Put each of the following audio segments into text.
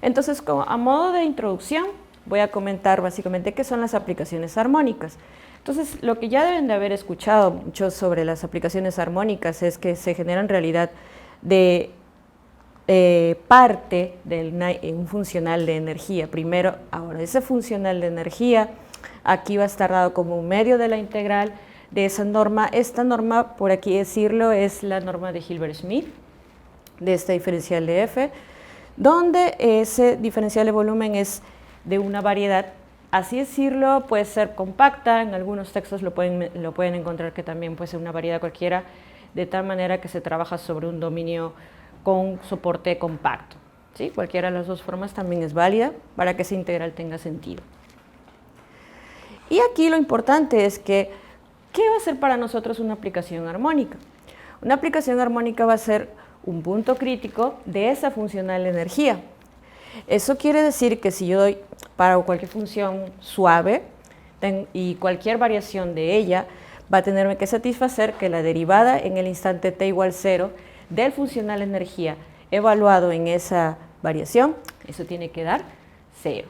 Entonces, a modo de introducción, voy a comentar básicamente qué son las aplicaciones armónicas. Entonces, lo que ya deben de haber escuchado mucho sobre las aplicaciones armónicas es que se generan en realidad de parte de un funcional de energía. Primero, ahora, ese funcional de energía, aquí va a estar dado como un medio de la integral de esa norma. Esta norma, por aquí decirlo, es la norma de Hilbert-Schmidt, de este diferencial de F, donde ese diferencial de volumen es de una variedad, así decirlo, puede ser compacta, en algunos textos lo pueden encontrar que también puede ser una variedad cualquiera, de tal manera que se trabaja sobre un dominio con soporte compacto, ¿sí? Cualquiera de las dos formas también es válida para que esa integral tenga sentido. Y aquí lo importante es que, ¿qué va a ser para nosotros una aplicación armónica? Una aplicación armónica va a ser un punto crítico de esa funcional de energía. Eso quiere decir que si yo doy para cualquier función suave y cualquier variación de ella, va a tenerme que satisfacer que la derivada en el instante t igual 0 del funcional de energía evaluado en esa variación, eso tiene que dar 0.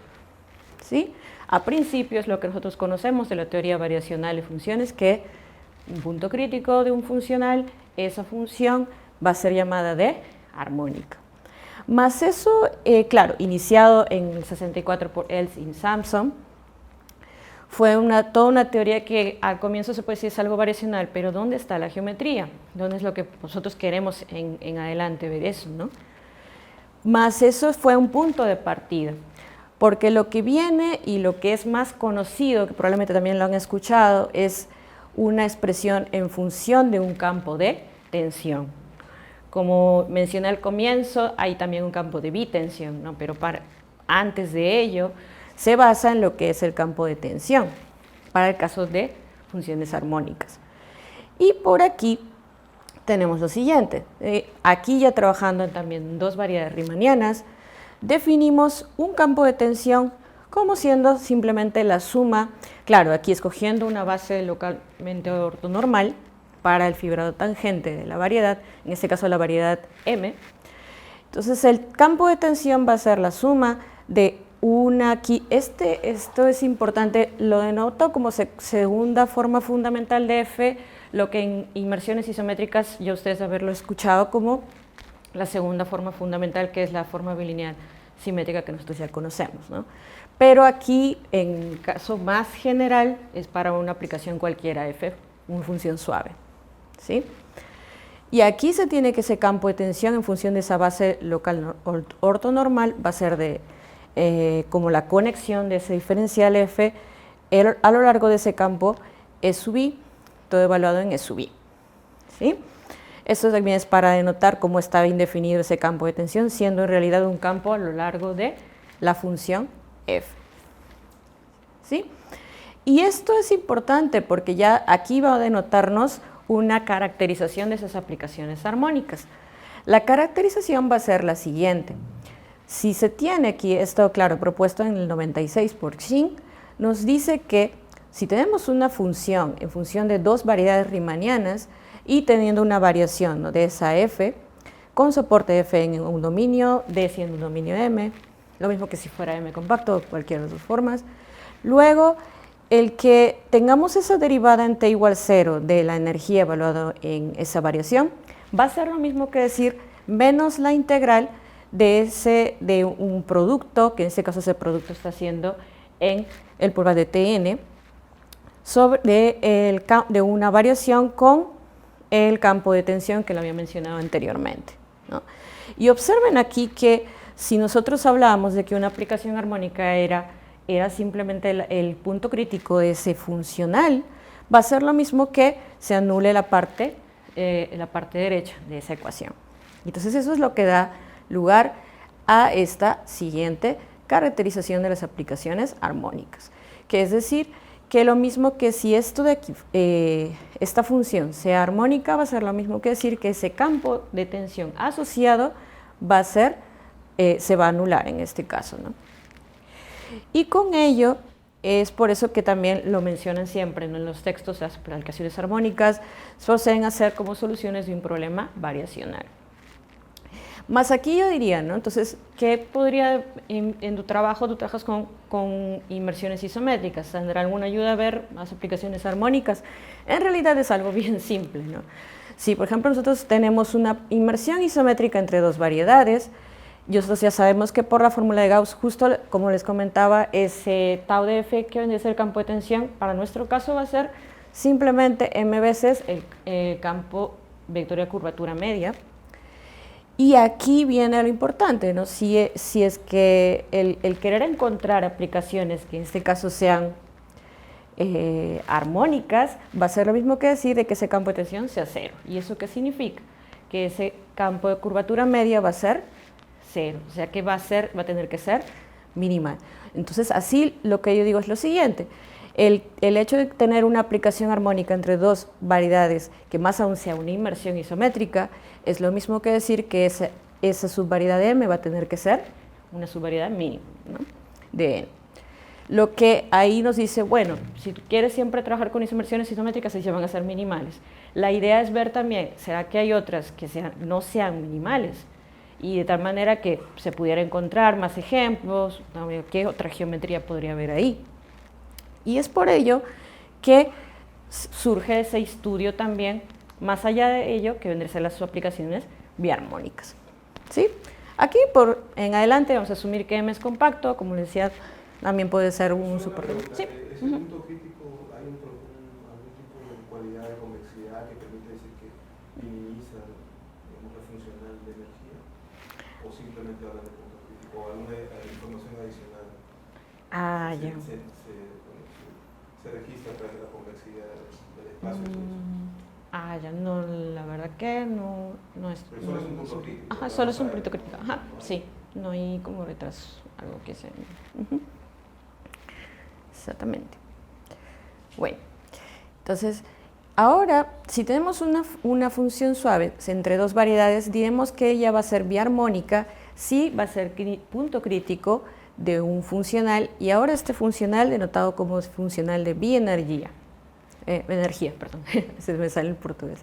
¿Sí? A principio es lo que nosotros conocemos de la teoría variacional de funciones, que un punto crítico de un funcional, esa función va a ser llamada de armónica. Más eso, claro, iniciado en el 64 por Elst y Sampson, fue toda una teoría que al comienzo se puede decir es algo variacional, pero ¿dónde está la geometría? ¿Dónde es lo que nosotros queremos en adelante ver eso, ¿no? Más eso fue un punto de partida, porque lo que viene y lo que es más conocido, que probablemente también lo han escuchado, es una expresión en función de un campo de tensión. Como mencioné al comienzo, hay también un campo de bitensión, ¿no? Pero antes de ello se basa en lo que es el campo de tensión para el caso de funciones armónicas. Y por aquí tenemos lo siguiente. Aquí ya trabajando también en dos variedades riemannianas, definimos un campo de tensión como siendo simplemente la suma, claro, aquí escogiendo una base localmente ortonormal para el fibrado tangente de la variedad, en este caso la variedad M. Entonces el campo de tensión va a ser la suma de una aquí, esto es importante, lo denoto como segunda forma fundamental de F, lo que en inmersiones isométricas ya ustedes haberlo escuchado como la segunda forma fundamental, que es la forma bilineal simétrica que nosotros ya conocemos, ¿no? Pero aquí, en caso más general, es para una aplicación cualquiera F, una función suave, ¿sí? Y aquí se tiene que ese campo de tensión en función de esa base local ortonormal va a ser como la conexión de ese diferencial F a lo largo de ese campo E sub I, todo evaluado en E sub I, ¿sí? Esto también es para denotar cómo está bien definido ese campo de tensión, siendo en realidad un campo a lo largo de la función F, ¿sí? Y esto es importante porque ya aquí va a denotarnos una caracterización de esas aplicaciones armónicas. La caracterización va a ser la siguiente. Si se tiene aquí, esto claro, propuesto en el 96 por Shin, nos dice que si tenemos una función en función de dos variedades riemannianas y teniendo una variación, ¿no?, de esa F, con soporte F en un dominio, D siendo un dominio M, lo mismo que si fuera M compacto, cualquiera de las dos formas. Luego, el que tengamos esa derivada en t igual 0 de la energía evaluada en esa variación, va a ser lo mismo que decir menos la integral de un producto, que en este caso ese producto está haciendo en el prueba de Tn, de una variación con el campo de tensión que lo había mencionado anteriormente, ¿no? Y observen aquí que si nosotros hablábamos de que una aplicación armónica era simplemente el punto crítico de ese funcional, va a ser lo mismo que se anule la parte derecha de esa ecuación. Entonces eso es lo que da lugar a esta siguiente caracterización de las aplicaciones armónicas, que es decir, que lo mismo que si esto de aquí, esta función sea armónica, va a ser lo mismo que decir que ese campo de tensión asociado va a ser, se va a anular en este caso, ¿no? Y con ello, es por eso que también lo mencionan siempre, ¿no? En los textos, las aplicaciones armónicas suelen hacer como soluciones de un problema variacional. Más aquí yo diría, ¿no? Entonces, ¿qué podría, en tu trabajo, tú trabajas con inmersiones isométricas? ¿Tendrá alguna ayuda a ver las aplicaciones armónicas? En realidad es algo bien simple, ¿no? Si, por ejemplo, nosotros tenemos una inmersión isométrica entre dos variedades, nosotros ya sabemos que por la fórmula de Gauss, justo como les comentaba, ese tau de F que viene a ser el campo de tensión, para nuestro caso va a ser simplemente m veces el campo vectorial curvatura media. Y aquí viene lo importante, ¿no? Si es que el querer encontrar aplicaciones que en este caso sean armónicas, va a ser lo mismo que decir de que ese campo de tensión sea cero. ¿Y eso qué significa? Que ese campo de curvatura media va a ser cero, o sea que va a tener que ser minimal. Entonces, así lo que yo digo es lo siguiente. El hecho de tener una aplicación armónica entre dos variedades, que más aún sea una inmersión isométrica, es lo mismo que decir que esa subvariedad de M va a tener que ser una subvariedad mínima, ¿no? De N. Lo que ahí nos dice, bueno, si tú quieres siempre trabajar con isomersiones isométricas, ellas van a ser minimales. La idea es ver también, ¿será que hay otras que no sean minimales? Y de tal manera que se pudiera encontrar más ejemplos, ¿qué otra geometría podría haber ahí? Y es por ello que surge ese estudio también, más allá de ello, que vendrían a ser las aplicaciones biarmónicas, ¿sí? Aquí en adelante vamos a asumir que M es compacto, como les decía, también puede ser un superreloj. Sí. Ese punto crítico, ¿hay algún tipo de cualidad de convexidad que permite decir que minimiza la funcional de energía? ¿O simplemente hablan de punto crítico? ¿O alguna información adicional? Ya. Se registra a través de la convexidad del espacio. Ya, no, la verdad que no es... Pero solo es un punto crítico. Ajá, solo es un punto crítico. Ajá, sí, no hay como detrás algo que sea... Exactamente. Bueno, entonces, ahora, si tenemos una función suave entre dos variedades, diremos que ella va a ser biarmónica si va a ser punto crítico de un funcional, y ahora este funcional denotado como funcional de bienergía, perdón, se me sale el portugués.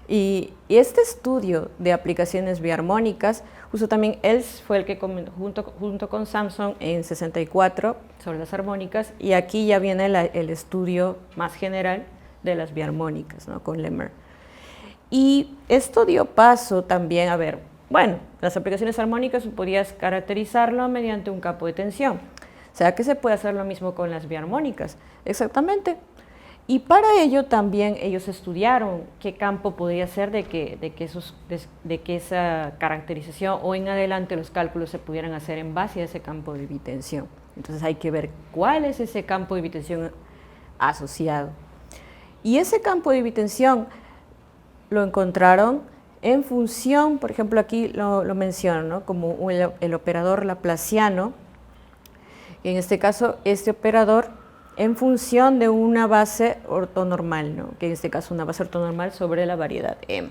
Y este estudio de aplicaciones biarmónicas, justo también él fue el que junto con Samson en 64 sobre las armónicas, y aquí ya viene el estudio más general de las biarmónicas, ¿no? Con Lemmer. Y esto dio paso también a ver, bueno, las aplicaciones armónicas podías caracterizarlo mediante un campo de tensión. ¿Será que se puede hacer lo mismo con las biarmónicas? Exactamente. Y para ello también ellos estudiaron qué campo podría ser de que esa caracterización o en adelante los cálculos se pudieran hacer en base a ese campo de bitensión. Entonces hay que ver cuál es ese campo de bitensión asociado. Y ese campo de bitensión lo encontraron en función, por ejemplo aquí lo mencionan, ¿no? Como el operador laplaciano. En este caso, este operador en función de una base ortonormal, ¿no? Que en este caso una base ortonormal sobre la variedad M.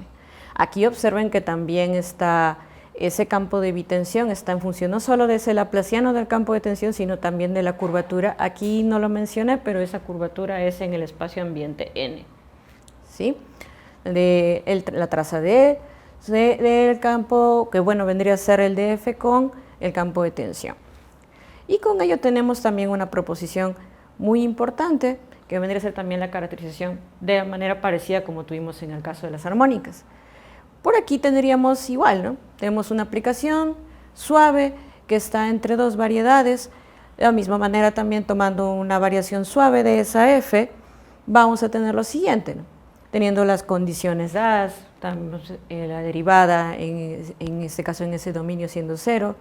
Aquí observen que también ese campo de bitensión está en función no solo de ese laplaciano del campo de tensión, sino también de la curvatura. Aquí no lo mencioné, pero esa curvatura es en el espacio ambiente N, ¿sí? La traza D del campo, que bueno, vendría a ser el DF con el campo de tensión. Y con ello tenemos también una proposición muy importante, que vendría a ser también la caracterización de manera parecida como tuvimos en el caso de las armónicas. Por aquí tendríamos igual, ¿no? Tenemos una aplicación suave que está entre dos variedades. De la misma manera, también tomando una variación suave de esa F, vamos a tener lo siguiente, ¿no? Teniendo las condiciones dadas, la derivada, en este caso en ese dominio siendo cero,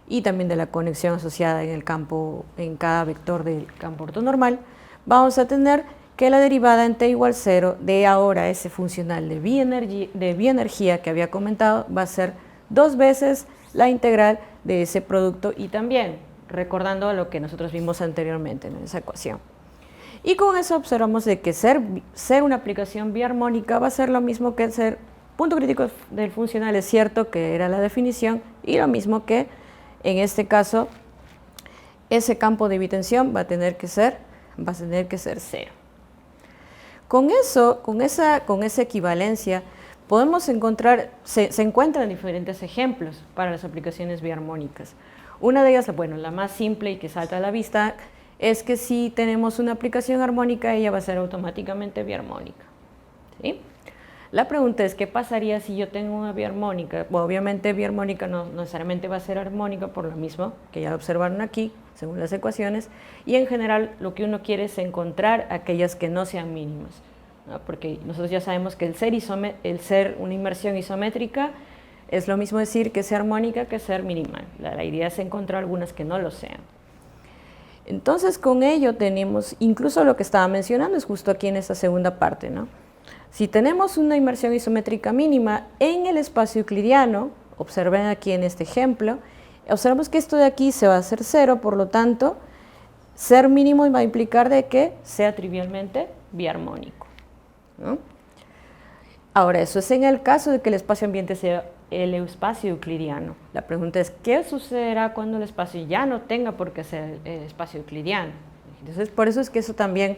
y también de la conexión asociada en el campo, en cada vector del campo ortonormal, vamos a tener que la derivada en t igual 0 de ahora ese funcional de bienergía que había comentado va a ser 2 veces la integral de ese producto, y también recordando lo que nosotros vimos anteriormente en esa ecuación. Y con eso observamos de que ser una aplicación biarmónica va a ser lo mismo que ser punto crítico del funcional, es cierto que era la definición, y lo mismo que en este caso ese campo de bitensión va a tener que ser 0. Con eso, con esa equivalencia, podemos encontrar, se encuentran diferentes ejemplos para las aplicaciones biarmónicas. Una de ellas, bueno, la más simple y que salta a la vista, es que si tenemos una aplicación armónica, ella va a ser automáticamente biarmónica, ¿sí? La pregunta es, ¿qué pasaría si yo tengo una biarmónica? Bueno, obviamente biarmónica no necesariamente va a ser armónica por lo mismo que ya lo observaron aquí, según las ecuaciones, y en general lo que uno quiere es encontrar aquellas que no sean mínimas, ¿no? Porque nosotros ya sabemos que el ser una inmersión isométrica es lo mismo decir que sea armónica que ser minimal. La idea es encontrar algunas que no lo sean. Entonces con ello tenemos, incluso lo que estaba mencionando es justo aquí en esta segunda parte, ¿no? Si tenemos una inmersión isométrica mínima en el espacio euclidiano, observen aquí en este ejemplo, observamos que esto de aquí se va a hacer 0, por lo tanto, ser mínimo va a implicar de que sea trivialmente biarmónico, ¿no? Ahora, eso es en el caso de que el espacio ambiente sea el espacio euclidiano. La pregunta es, ¿qué sucederá cuando el espacio ya no tenga por qué ser el espacio euclidiano? Entonces, por eso es que eso también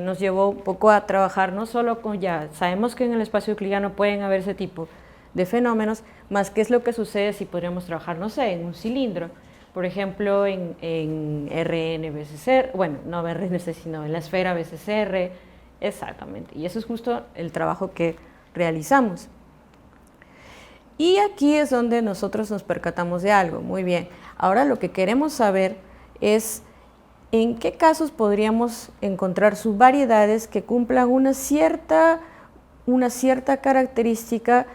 nos llevó un poco a trabajar, no solo con ya, sabemos que en el espacio euclidiano pueden haber ese tipo de fenómenos, más qué es lo que sucede si podríamos trabajar, no sé, en un cilindro, por ejemplo, en RN-BCR, bueno, no RN-BCR, sino en la esfera BCR, exactamente, y eso es justo el trabajo que realizamos. Y aquí es donde nosotros nos percatamos de algo, muy bien, ahora lo que queremos saber es en qué casos podríamos encontrar subvariedades que cumplan una cierta característica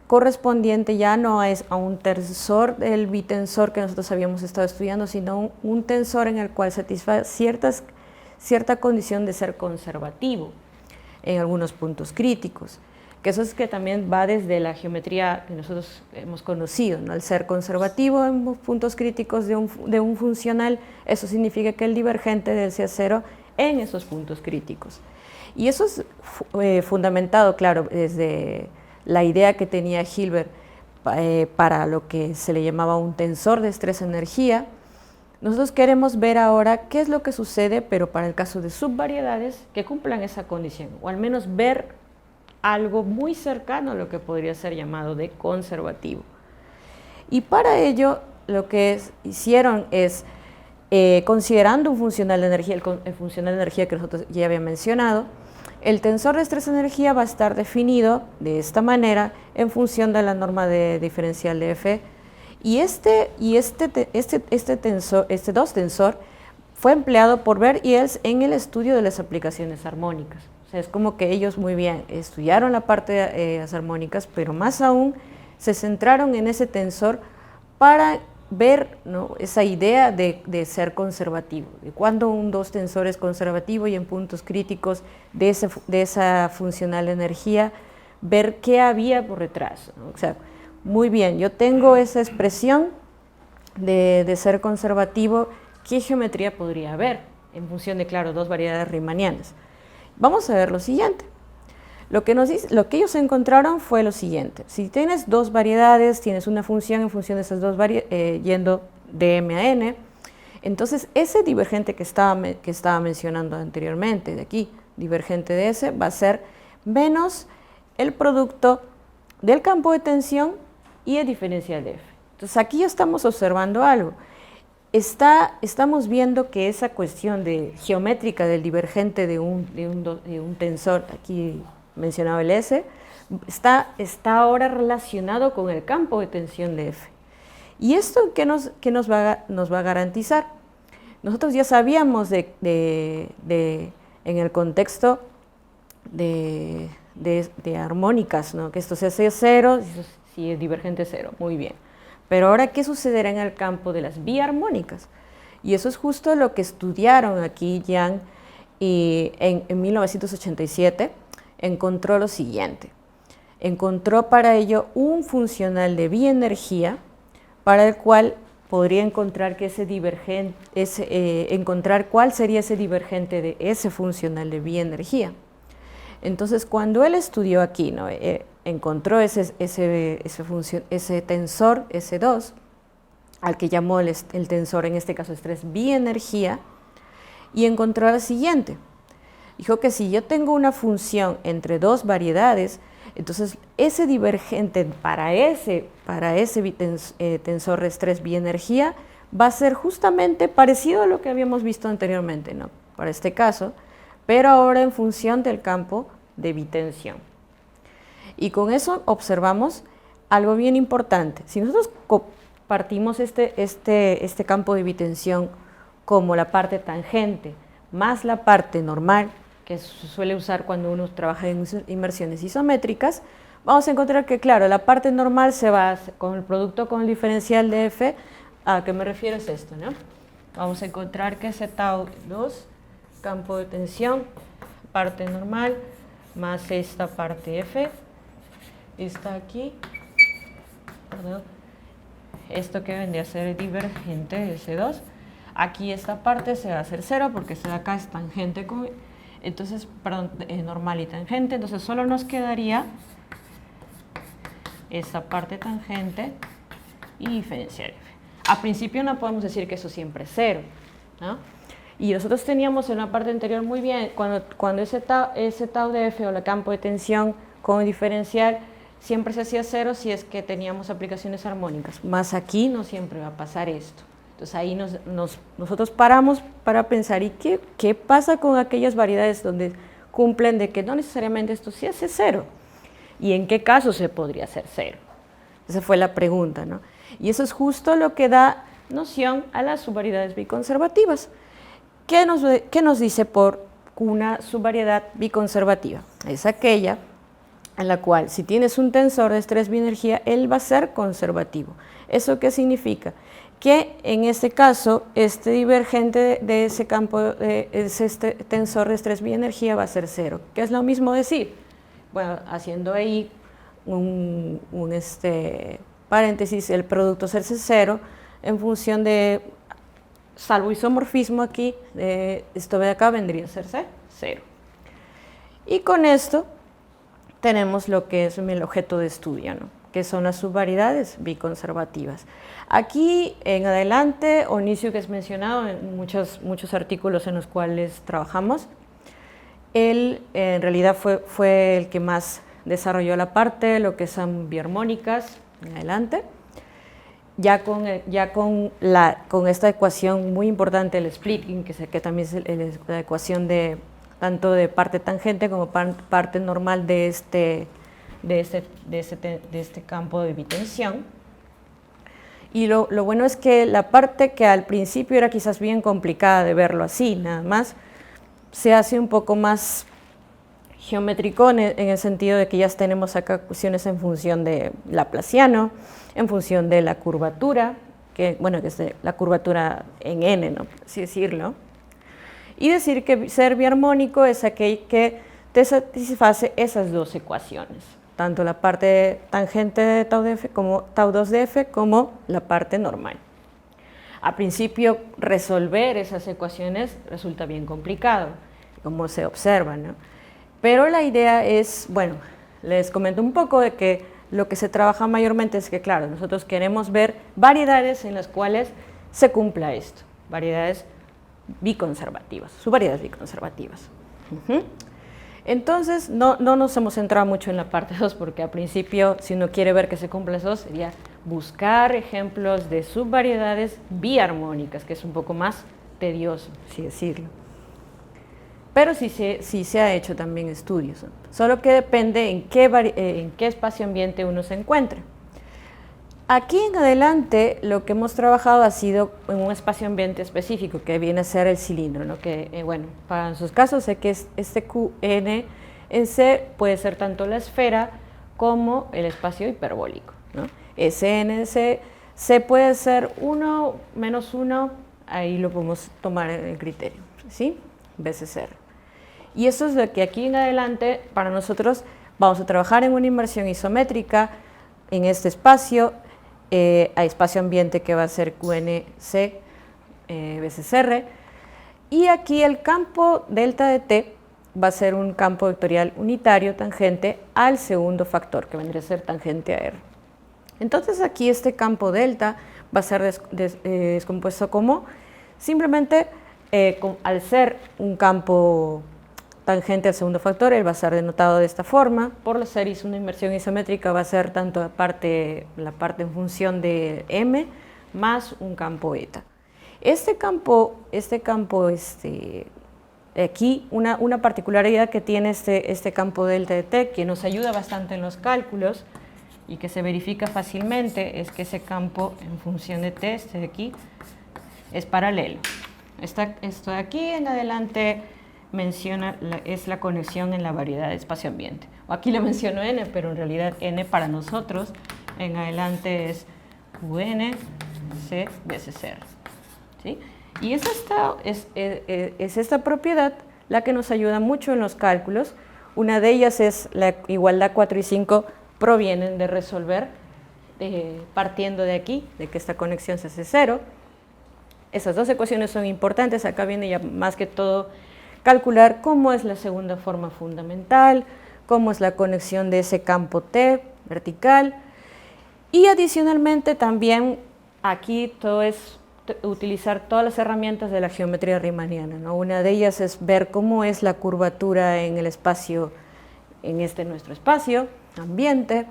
correspondiente ya no es a un tensor del bitensor que nosotros habíamos estado estudiando, sino un tensor en el cual satisface cierta condición de ser conservativo en algunos puntos críticos, que eso es que también va desde la geometría que nosotros hemos conocido, ¿no? El ser conservativo en puntos críticos de un funcional, eso significa que el divergente del sea 0 en esos puntos críticos. Y eso es fundamentado, claro, desde la idea que tenía Hilbert para lo que se le llamaba un tensor de estrés-energía. Nosotros queremos ver ahora qué es lo que sucede, pero para el caso de subvariedades que cumplan esa condición, o al menos ver algo muy cercano a lo que podría ser llamado de conservativo. Y para ello lo que hicieron es, considerando un funcional de energía, el funcional de energía que nosotros ya había mencionado, el tensor de estrés-energía va a estar definido de esta manera en función de la norma de diferencial de F. Y este 2 tensor fue empleado por Baird y Els en el estudio de las aplicaciones armónicas. O sea, es como que ellos muy bien estudiaron la parte de las armónicas, pero más aún se centraron en ese tensor para ver, ¿no?, esa idea de ser conservativo, de cuando un 2 tensor es conservativo y en puntos críticos de esa funcional energía, ver qué había por detrás, ¿no? O sea, muy bien, yo tengo esa expresión de ser conservativo, ¿qué geometría podría haber? En función de, claro, 2 variedades riemannianas. Vamos a ver lo siguiente. Lo que ellos encontraron fue lo siguiente. Si tienes 2 variedades, tienes una función en función de esas 2 variedades, yendo de m a n, entonces ese divergente que estaba mencionando anteriormente, de aquí, divergente de S, va a ser menos el producto del campo de tensión y el diferencial de F. Entonces aquí ya estamos observando algo. Estamos viendo que esa cuestión geométrica del divergente de un tensor, aquí mencionaba el S, está ahora relacionado con el campo de tensión de F. ¿Y esto qué nos va a garantizar? Nosotros ya sabíamos en el contexto de armónicas, ¿no?, que esto sea 0, si es divergente 0, muy bien. Pero ahora, ¿qué sucederá en el campo de las biarmónicas? Y eso es justo lo que estudiaron aquí Yang en 1987, encontró lo siguiente. Encontró para ello un funcional de bienergía para el cual podría encontrar que encontrar cuál sería ese divergente de ese funcional de bienergía. Entonces, cuando él estudió aquí, ¿no? Encontró ese tensor S2, al que llamó el tensor, en este caso estrés bienergía, y encontró la siguiente. Dijo que si yo tengo una función entre dos variedades, entonces ese divergente para ese tensor de estrés bienergía va a ser justamente parecido a lo que habíamos visto anteriormente, ¿no? Para este caso, pero ahora en función del campo de bitensión. Y con eso observamos algo bien importante. Si nosotros partimos este campo de bitensión como la parte tangente más la parte normal, que se suele usar cuando uno trabaja en inmersiones isométricas, vamos a encontrar que, claro, la parte normal se va con el producto con el diferencial de F. ¿A qué me refiero? Es esto, ¿no? Vamos a encontrar que ese tau 2, campo de tensión, parte normal, más esta parte F, está aquí, perdón, esto que vendría a ser divergente de S2, aquí esta parte se va a hacer 0 porque esta de acá es tangente con... Entonces, perdón, normal y tangente, entonces solo nos quedaría esta parte tangente y diferencial F. A principio no podemos decir que eso siempre es 0, ¿no? Y nosotros teníamos en la parte anterior muy bien, cuando ese tau de F o el campo de tensión con diferencial siempre se hacía 0 si es que teníamos aplicaciones armónicas, más aquí no siempre va a pasar esto. Entonces ahí nosotros paramos para pensar, ¿y qué pasa con aquellas variedades donde cumplen de que no necesariamente esto sí hace 0? ¿Y en qué caso se podría hacer 0? Esa fue la pregunta, ¿no? Y eso es justo lo que da noción a las subvariedades biconservativas. ¿Qué nos dice por una subvariedad biconservativa? Es aquella en la cual si tienes un tensor de estrés bienergía, él va a ser conservativo. ¿Eso qué significa? Que en este caso, este divergente de ese campo, este tensor de estrés bienergía va a ser 0. ¿Qué es lo mismo decir? Bueno, haciendo ahí un paréntesis, el producto hacerse 0 en función de, salvo isomorfismo aquí, esto de acá vendría a ser 0. Y con esto tenemos lo que es el objeto de estudio, ¿no? Que son las subvariedades biconservativas. Aquí en adelante, Onicio, que es mencionado en muchos artículos en los cuales trabajamos, él en realidad fue el que más desarrolló la parte, lo que son biarmónicas, en adelante, ya con esta ecuación muy importante, el splitting, que también es la ecuación de tanto de parte tangente como parte normal de este campo de bitensión. Y lo bueno es que la parte que al principio era quizás bien complicada de verlo así, nada más, se hace un poco más geométrico en el sentido de que ya tenemos acá cuestiones en función de laplaciano, en función de la curvatura, que es la curvatura en n, ¿no? Por así decirlo. Y decir que ser biarmónico es aquel que te satisface esas dos ecuaciones, tanto la parte tangente de tau de F como tau 2 de F como la parte normal. A principio resolver esas ecuaciones resulta bien complicado, como se observa, ¿no? Pero la idea es, bueno, les comento un poco de que lo que se trabaja mayormente es que, claro, nosotros queremos ver variedades en las cuales se cumpla esto, variedades biconservativas, subvariedades biconservativas. Entonces, no nos hemos centrado mucho en la parte 2 porque al principio, si uno quiere ver que se cumpla eso, sería buscar ejemplos de subvariedades biarmónicas, que es un poco más tedioso, así decirlo. Pero sí se ha hecho también estudios, ¿no? Solo que depende en qué espacio-ambiente uno se encuentre. Aquí en adelante lo que hemos trabajado ha sido en un espacio-ambiente específico, que viene a ser el cilindro, ¿no? Que, bueno, para sus casos sé que este QN en C puede ser tanto la esfera como el espacio hiperbólico, ¿no? Sn en C puede ser 1, menos 1, ahí lo podemos tomar en el criterio, ¿sí? Veces R. Y eso es lo que aquí en adelante para nosotros vamos a trabajar en una inmersión isométrica en este espacio a espacio ambiente que va a ser QNC veces R, y aquí el campo delta de T va a ser un campo vectorial unitario tangente al segundo factor, que vendría a ser tangente a R. Entonces aquí este campo delta va a ser descompuesto como simplemente al ser un campo tangente al segundo factor, él va a ser denotado de esta forma. Por la series, una inversión isométrica va a ser tanto la parte en función de M más un campo eta. Este campo aquí, una particularidad que tiene este campo delta de T, que nos ayuda bastante en los cálculos y que se verifica fácilmente, es que ese campo en función de T, este de aquí, es paralelo. Esto de aquí en adelante es la conexión en la variedad de espacio-ambiente. O aquí le menciono N, pero en realidad N para nosotros en adelante es QN C veces R. ¿Sí? Y es esta propiedad la que nos ayuda mucho en los cálculos. Una de ellas es la igualdad 4 y 5 provienen de resolver partiendo de aquí, de que esta conexión se hace cero. Esas dos ecuaciones son importantes. Acá viene ya más que todo calcular cómo es la segunda forma fundamental, cómo es la conexión de ese campo T vertical, y adicionalmente también aquí todo es utilizar todas las herramientas de la geometría riemanniana, ¿no? Una de ellas es ver cómo es la curvatura en el espacio, en nuestro espacio, ambiente,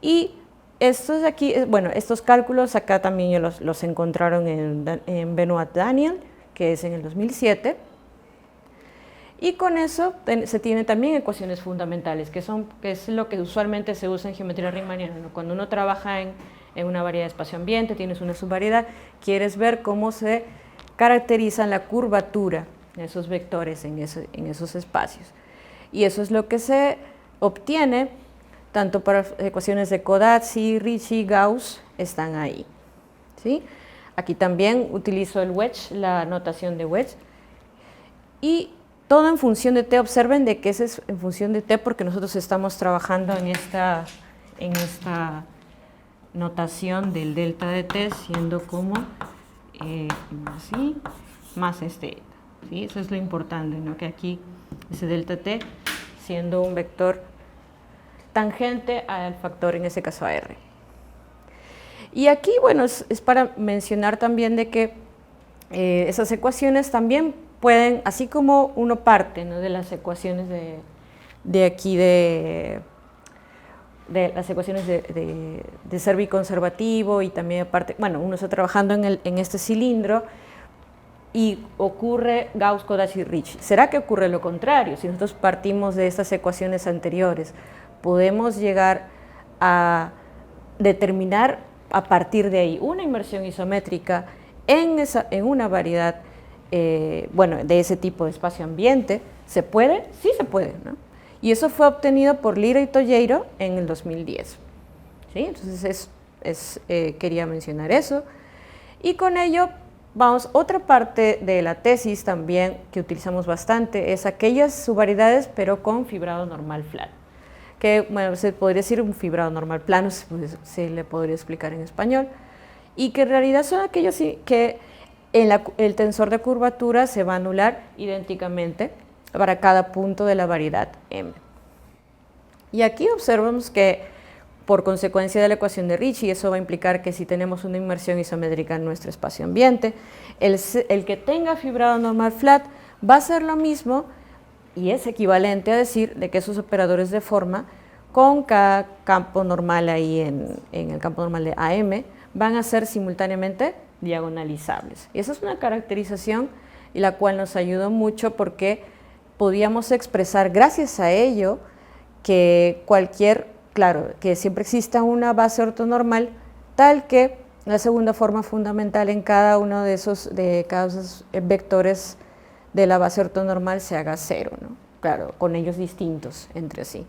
y estos de aquí, bueno, estos cálculos acá también los encontraron en Benoit Daniel, que es en el 2007, y con eso se tienen también ecuaciones fundamentales, que es lo que usualmente se usa en geometría riemanniana, ¿no? Cuando uno trabaja en una variedad de espacio-ambiente, tienes una subvariedad, quieres ver cómo se caracteriza la curvatura de esos vectores en esos espacios. Y eso es lo que se obtiene tanto para ecuaciones de Kodazzi, Ricci, Gauss, están ahí. ¿Sí? Aquí también utilizo el wedge, la notación de wedge, y todo en función de T. Observen de que ese es en función de T porque nosotros estamos trabajando en esta notación del delta de T siendo como así, más este eta. ¿Sí? Eso es lo importante, ¿no? Que aquí ese delta T siendo un vector tangente al factor, en ese caso a R. Y aquí, bueno, es para mencionar también de que esas ecuaciones también pueden, así como uno parte, ¿no? De las ecuaciones de aquí de las ecuaciones de Servi conservativo, y también aparte, bueno, uno está trabajando en este cilindro y ocurre Gauss, Kodazzi y Ricci. ¿Será que ocurre lo contrario? Si nosotros partimos de estas ecuaciones anteriores, podemos llegar a determinar a partir de ahí una inversión isométrica en una variedad bueno, de ese tipo de espacio-ambiente. ¿Se puede? Sí se puede, ¿no? Y eso fue obtenido por Lira y Tolleiro en el 2010. ¿Sí? Entonces quería mencionar eso. Y con ello, vamos, otra parte de la tesis también que utilizamos bastante es aquellas subvariedades pero con fibrado normal flat. Que, bueno, se podría decir un fibrado normal plano, se le podría explicar en español, y que en realidad son aquellos que el tensor de curvatura se va a anular idénticamente para cada punto de la variedad M. Y aquí observamos que por consecuencia de la ecuación de Ricci, eso va a implicar que si tenemos una inmersión isométrica en nuestro espacio-ambiente, el que tenga fibrado normal flat va a ser lo mismo y es equivalente a decir de que esos operadores de forma con cada campo normal ahí en el campo normal de AM van a ser simultáneamente diagonalizables. Y esa es una caracterización y la cual nos ayudó mucho porque podíamos expresar gracias a ello que claro, que siempre exista una base ortonormal tal que la segunda forma fundamental en cada uno de esos vectores de la base ortonormal se haga cero, ¿no? Claro, con ellos distintos entre sí.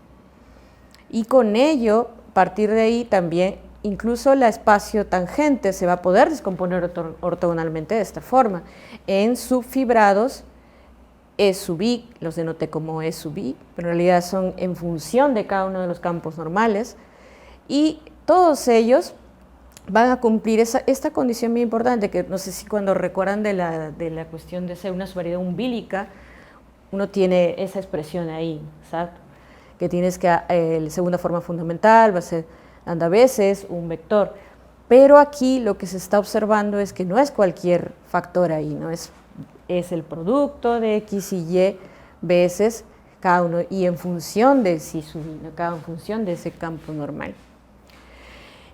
Y con ello, a partir de ahí también, incluso la espacio tangente se va a poder descomponer ortogonalmente de esta forma. En subfibrados, E sub I, los denoté como E sub I, pero en realidad son en función de cada uno de los campos normales, y todos ellos van a cumplir esta condición muy importante, que no sé si cuando recuerdan de la cuestión de ser una subvariedad umbilical, uno tiene esa expresión ahí, ¿sabes? Que tienes que, la segunda forma fundamental va a ser anda veces un vector, pero aquí lo que se está observando es que no es cualquier factor ahí, ¿no? Es el producto de X y Y veces cada uno, y en función de si cada en función de ese campo normal.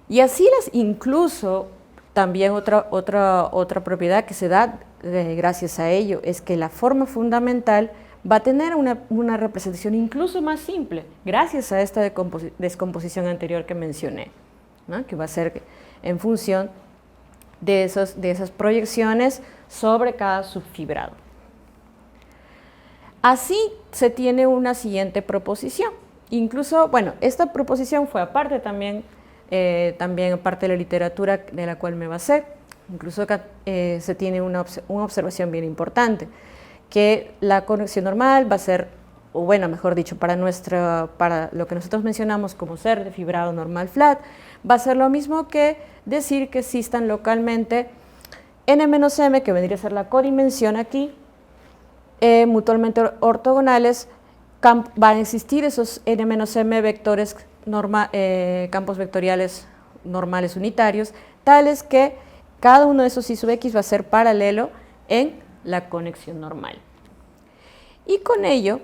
Y así incluso también otra propiedad que se da gracias a ello es que la forma fundamental va a tener una representación incluso más simple, gracias a esta descomposición anterior que mencioné, ¿no? Que va a ser en función de esas proyecciones sobre cada subfibrado. Así se tiene una siguiente proposición. Incluso, bueno, esta proposición fue aparte también parte de la literatura de la cual me basé. Incluso acá se tiene una observación bien importante, que la conexión normal va a ser, o bueno, mejor dicho, para lo que nosotros mencionamos como ser de fibrado normal flat, va a ser lo mismo que decir que existan localmente n-m, que vendría a ser la codimensión aquí, mutuamente ortogonales, van a existir esos n-m vectores, campos vectoriales normales unitarios, tales que cada uno de esos I sub X va a ser paralelo en la conexión normal. Y con ello,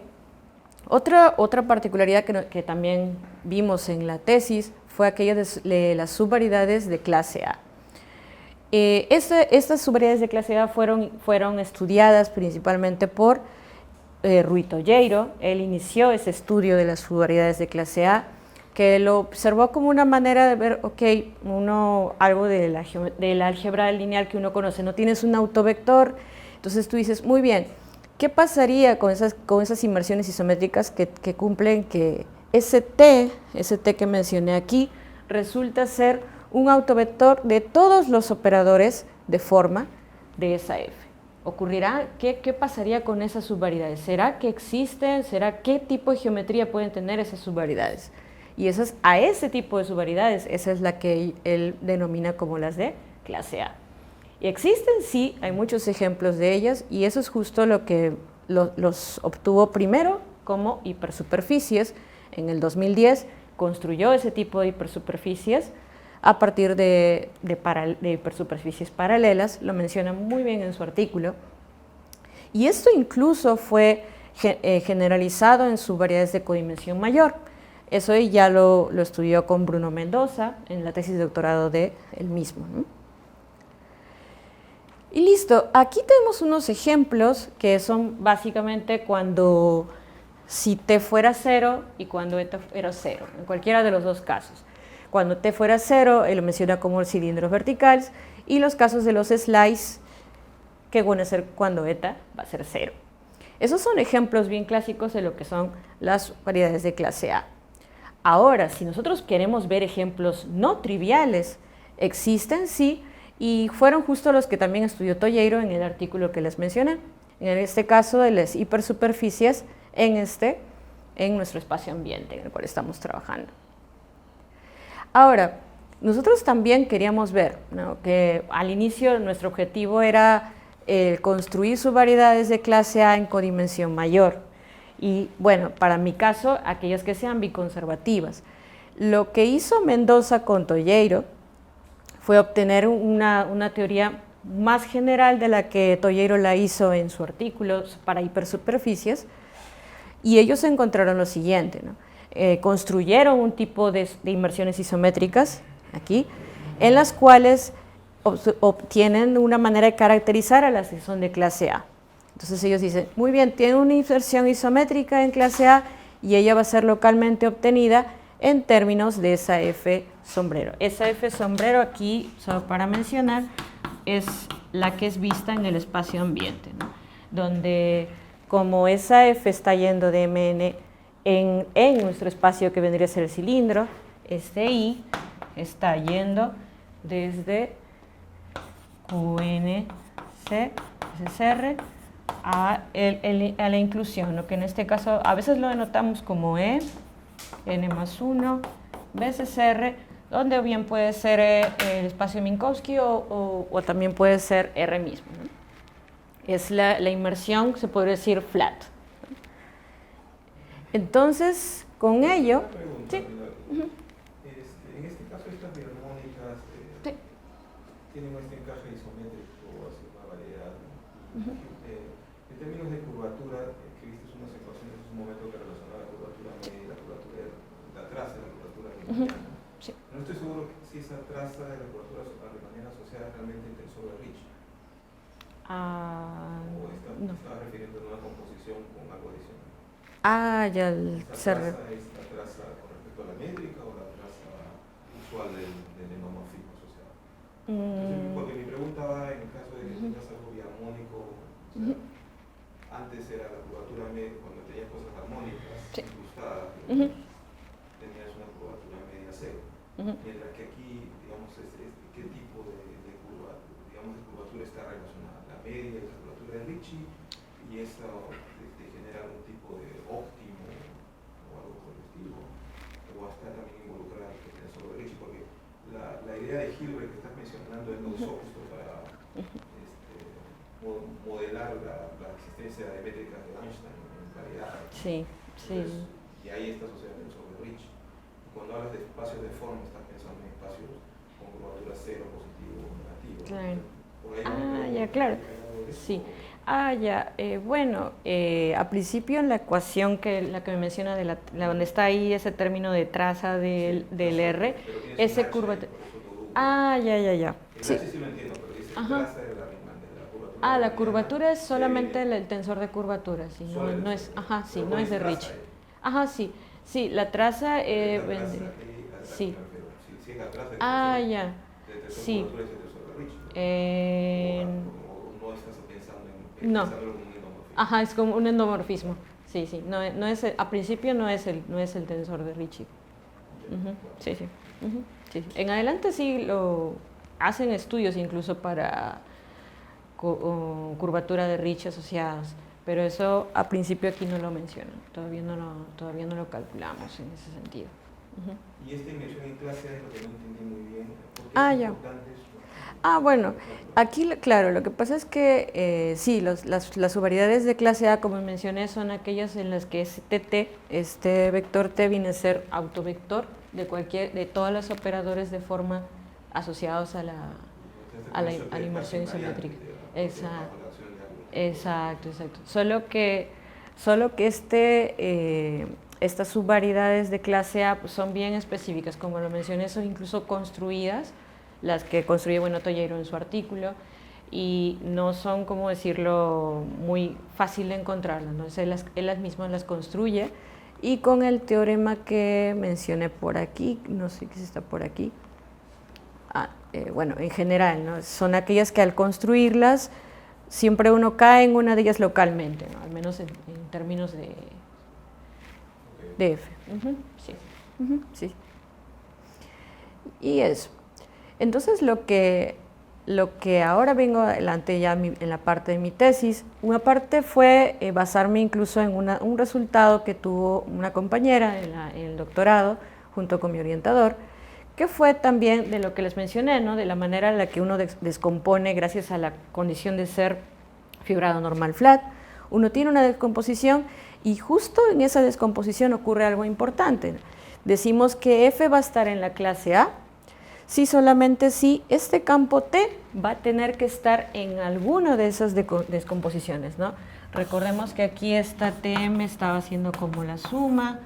otra particularidad que también vimos en la tesis fue aquella de las subvariedades de clase A. Estas subvariedades de clase A fueron estudiadas principalmente por Rui Toyeiro. Él inició ese estudio de las subvariedades de clase A, que lo observó como una manera de ver, ok, algo de la álgebra lineal que uno conoce, no tienes un autovector, entonces tú dices, muy bien, ¿qué pasaría con esas inversiones isométricas que cumplen que ese T que mencioné aquí, resulta ser un autovector de todos los operadores de forma de esa F? ¿Ocurrirá? ¿Qué pasaría con esas subvariedades? ¿Será que existen? ¿Será qué tipo de geometría pueden tener esas subvariedades? Y a ese tipo de subvariedades, esa es la que él denomina como las de clase A. Y existen, sí, hay muchos ejemplos de ellas, y eso es justo lo que los obtuvo primero como hipersuperficies. En el 2010 construyó ese tipo de hipersuperficies a partir de hipersuperficies paralelas, lo menciona muy bien en su artículo. Y esto incluso fue generalizado en subvariedades de codimensión mayor. Eso ya lo estudió con Bruno Mendoza en la tesis de doctorado de él mismo, ¿no? Y listo, aquí tenemos unos ejemplos que son básicamente cuando si T fuera 0 y cuando eta era 0, en cualquiera de los dos casos. Cuando T fuera 0, él lo menciona como cilindros verticales, y los casos de los slices, que van a ser cuando eta va a ser 0. Esos son ejemplos bien clásicos de lo que son las variedades de clase A. Ahora, si nosotros queremos ver ejemplos no triviales, existen sí, y fueron justo los que también estudió Toyeiro en el artículo que les mencioné, en este caso de las hipersuperficies en nuestro espacio ambiente en el cual estamos trabajando. Ahora, nosotros también queríamos ver, ¿no?, que al inicio nuestro objetivo era construir subvariedades de clase A en codimensión mayor. Y bueno, para mi caso, aquellas que sean biconservativas. Lo que hizo Mendoza con Toyeiro fue obtener una teoría más general de la que Toyeiro la hizo en su artículo para hipersuperficies, y ellos encontraron lo siguiente, ¿no? Construyeron un tipo de inversiones isométricas, aquí, en las cuales obtienen una manera de caracterizar a las que son de clase A. Entonces ellos dicen, muy bien, tiene una inversión isométrica en clase A y ella va a ser localmente obtenida en términos de esa F sombrero. Esa F sombrero aquí, solo para mencionar, es la que es vista en el espacio ambiente, ¿no?, donde como esa F está yendo de Mn en nuestro espacio que vendría a ser el cilindro, este I está yendo desde QNC, SSR, a la inclusión, lo que en este caso a veces lo denotamos como E, N+1, BSR, donde bien puede ser el espacio Minkowski o también puede ser R mismo, ¿no? Es la inmersión, se podría decir, flat. Entonces, con ello... Sí. En este caso, estas biharmónicas sí. tienen este encaje isométrico hacia una variedad. En términos de curvatura, que viste unas ecuaciones en un momento que relacionaba la curvatura media y la curvatura, la traza de la curvatura riemanniana. Sí. No estoy seguro si esa traza de la curvatura riemanniana asociada realmente al tensor de Ricci. O estaba refiriendo a una composición con algo adicional. Ya ¿Esa traza es la traza con respecto a la métrica o la traza usual del endomorfismo asociado? Entonces, porque mi pregunta va en el caso de que tengas algo biharmónico, o sea, antes era la curvatura media, cuando tenías cosas armónicas, incrustadas, tenías una curvatura media cero. Mientras que aquí, digamos, ¿qué tipo de curvatura está relacionada? La media y la curvatura de Ricci, y eso te genera algún tipo de óptimo o algo por el estilo, o está también involucrada el tensor de Ricci, porque la idea de Hilbert que estás mencionando es lo usó justo para modelar la existencia de métricas de Einstein en variedades. Sí, sí. Entonces, y ahí está asociado el tensor de Ricci. Cuando hablas de espacios de forma, estás pensando en espacios con curvatura cero, positivo o negativo. Claro. Ya, claro. Sí. Bueno, al principio en la ecuación la que me menciona, donde está ahí ese término de traza del R, ese curvatura. Ya. Sí. Sí lo entiendo, pero dice traza de la curvatura. La curvatura es solamente el tensor de curvatura, sí, no es, no es de Ricci. Sí, la traza vendría. Sí. Sí, la traza. Ya. Sí. No estás pensando en no. como un endomorfismo. Es como un endomorfismo. Sí. No es a principio no es el tensor de Ricci. Sí. Sí. En adelante sí lo hacen estudios incluso para curvatura de Ricci asociadas, pero eso a principio aquí no lo mencionan. Todavía no lo calculamos en ese sentido. Y esta inmersión en clase A es lo que no entendí muy bien. ¿Por qué es importante eso? Bueno, aquí, claro, lo que pasa es que sí, las subvariedades de clase A, como mencioné, son aquellas en las que este vector T viene a ser autovector de todos los operadores de forma asociados a la inmersión isométrica. Exacto. Solo que estas subvariedades de clase A son bien específicas, como lo mencioné, son incluso construidas, las que construye Toyeiro en su artículo, y no son, como decirlo, muy fácil de encontrarlas, ¿no? Él las mismas las construye, y con el teorema que mencioné por aquí, no sé si está por aquí, en general, ¿no? Son aquellas que al construirlas, siempre uno cae en una de ellas localmente, ¿no? Al menos en términos de F. Sí. Y eso. Entonces, lo que ahora vengo adelante ya en la parte de mi tesis, una parte fue basarme incluso en un resultado que tuvo una compañera en el doctorado, junto con mi orientador, que fue también de lo que les mencioné, ¿no? De la manera en la que uno descompone gracias a la condición de ser fibrado normal flat. Uno tiene una descomposición y justo en esa descomposición ocurre algo importante. Decimos que F va a estar en la clase A, solamente si este campo T va a tener que estar en alguna de esas descomposiciones, ¿no? Recordemos que aquí esta TM estaba haciendo como la suma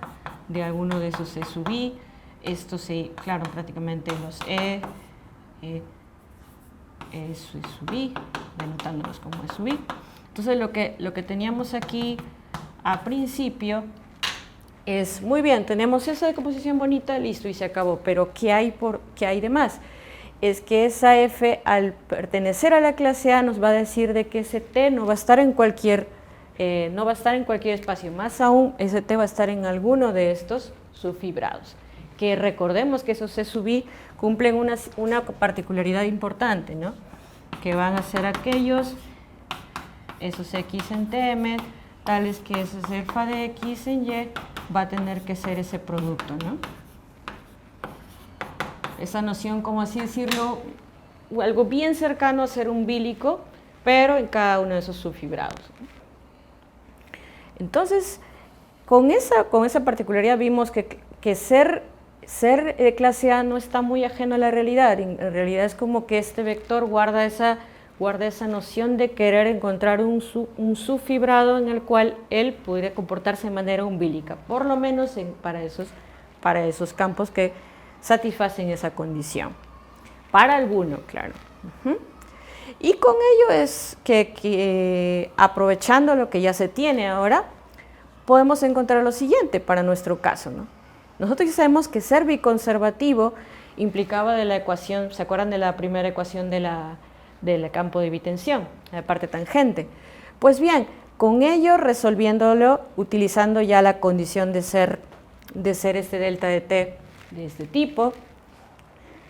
de alguno de esos E sub I. Esto claro, prácticamente los E sub I, denotándolos como E sub I. Entonces lo que teníamos aquí a principio es, muy bien, tenemos esa decomposición bonita, listo, y se acabó, pero ¿qué hay de más? Es que esa F, al pertenecer a la clase A, nos va a decir de que ese T no va a estar en cualquier espacio, más aún, ese T va a estar en alguno de estos subfibrados, que recordemos que esos E sub I cumplen una particularidad importante, ¿no? Que van a ser aquellos, esos X en TM, tales que ese alfa de X en Y va a tener que ser ese producto, ¿no? esa noción, como así decirlo, algo bien cercano a ser umbilico, pero en cada uno de esos subfibrados. Entonces, con esa particularidad vimos que ser de clase A no está muy ajeno a la realidad. En realidad es como que este vector guarda esa noción de querer encontrar un subfibrado en el cual él pudiera comportarse de manera umbilica, por lo menos para esos campos que satisfacen esa condición. Para alguno, claro. Y con ello es que aprovechando lo que ya se tiene ahora, podemos encontrar lo siguiente para nuestro caso, ¿no? Nosotros ya sabemos que ser biconservativo implicaba de la ecuación, ¿se acuerdan de la primera ecuación del campo de bitensión, la parte tangente? Pues bien, con ello resolviéndolo, utilizando ya la condición de ser este delta de t de este tipo,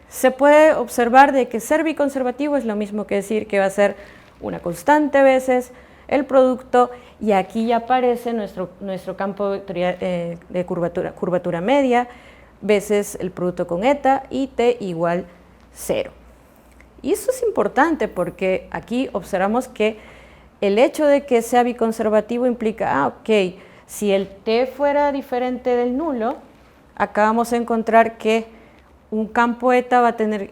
se puede observar de que ser biconservativo es lo mismo que decir que va a ser una constante veces el producto, y aquí ya aparece nuestro campo vectorial de curvatura media veces el producto con eta y t igual 0. Y eso es importante porque aquí observamos que el hecho de que sea biconservativo implica, ok, si el t fuera diferente del nulo, acá vamos a encontrar que un campo eta va a tener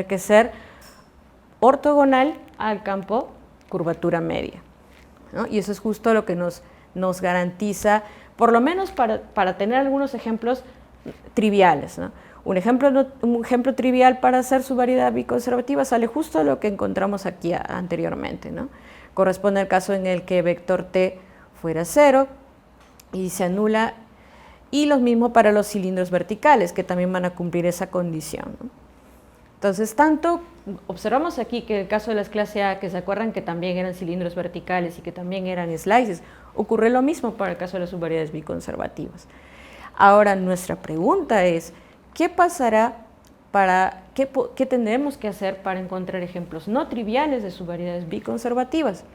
que ser ortogonal al campo curvatura media, ¿no? Y eso es justo lo que nos garantiza, por lo menos para tener algunos ejemplos triviales, ¿no? Un ejemplo trivial para hacer su variedad biconservativa sale justo a lo que encontramos aquí anteriormente, ¿no? Corresponde al caso en el que vector t fuera 0 y se anula, y lo mismo para los cilindros verticales, que también van a cumplir esa condición, ¿no? Entonces, tanto observamos aquí que en el caso de las clase A, que se acuerdan que también eran cilindros verticales y que también eran slices, ocurre lo mismo para el caso de las subvariedades biconservativas. Ahora, nuestra pregunta es, ¿qué pasará qué tendremos que hacer para encontrar ejemplos no triviales de subvariedades biconservativas?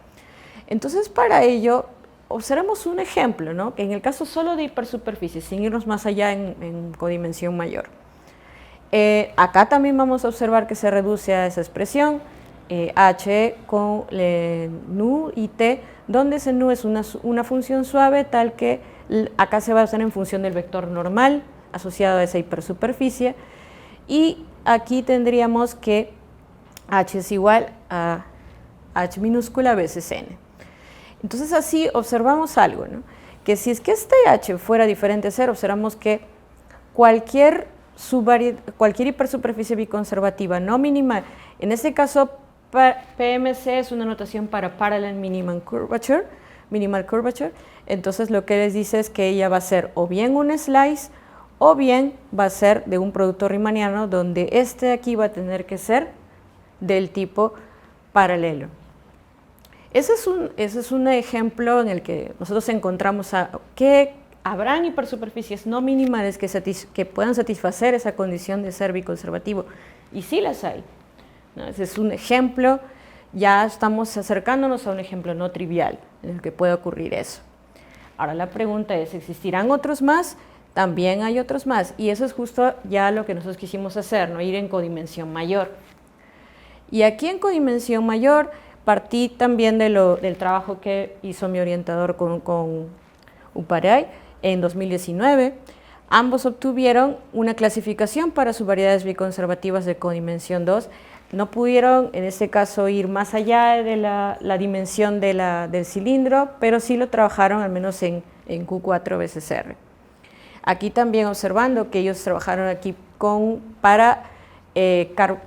Entonces, para ello, observamos un ejemplo, ¿no? Que en el caso solo de hipersuperficie, sin irnos más allá en codimensión mayor. Acá también vamos a observar que se reduce a esa expresión, h con nu y t, donde ese nu es una función suave, tal que acá se va a hacer en función del vector normal asociado a esa hipersuperficie, y aquí tendríamos que h es igual a h minúscula veces n. Entonces así observamos algo, ¿no? Que si es que este h fuera diferente a 0, observamos que cualquier hipersuperficie biconservativa no minimal, en este caso PMC es una notación para Parallel Minimal Curvature, entonces lo que les dice es que ella va a ser o bien un slice o bien va a ser de un producto riemanniano, donde este de aquí va a tener que ser del tipo paralelo. Ese es un ejemplo en el que nosotros encontramos que habrán hipersuperficies no minimales que puedan satisfacer esa condición de ser biconservativo, y sí las hay, ¿no? Ese es un ejemplo, ya estamos acercándonos a un ejemplo no trivial en el que puede ocurrir eso. Ahora la pregunta es, ¿existirán otros más? También hay otros más, y eso es justo ya lo que nosotros quisimos hacer, ¿no? Ir en codimensión mayor. Y aquí en codimensión mayor partí también del trabajo que hizo mi orientador con Uparay en 2019. Ambos obtuvieron una clasificación para subvariedades biconservativas de codimensión 2. No pudieron, en este caso, ir más allá de la dimensión del cilindro, pero sí lo trabajaron al menos en Q4 veces R. Aquí también observando que ellos trabajaron aquí para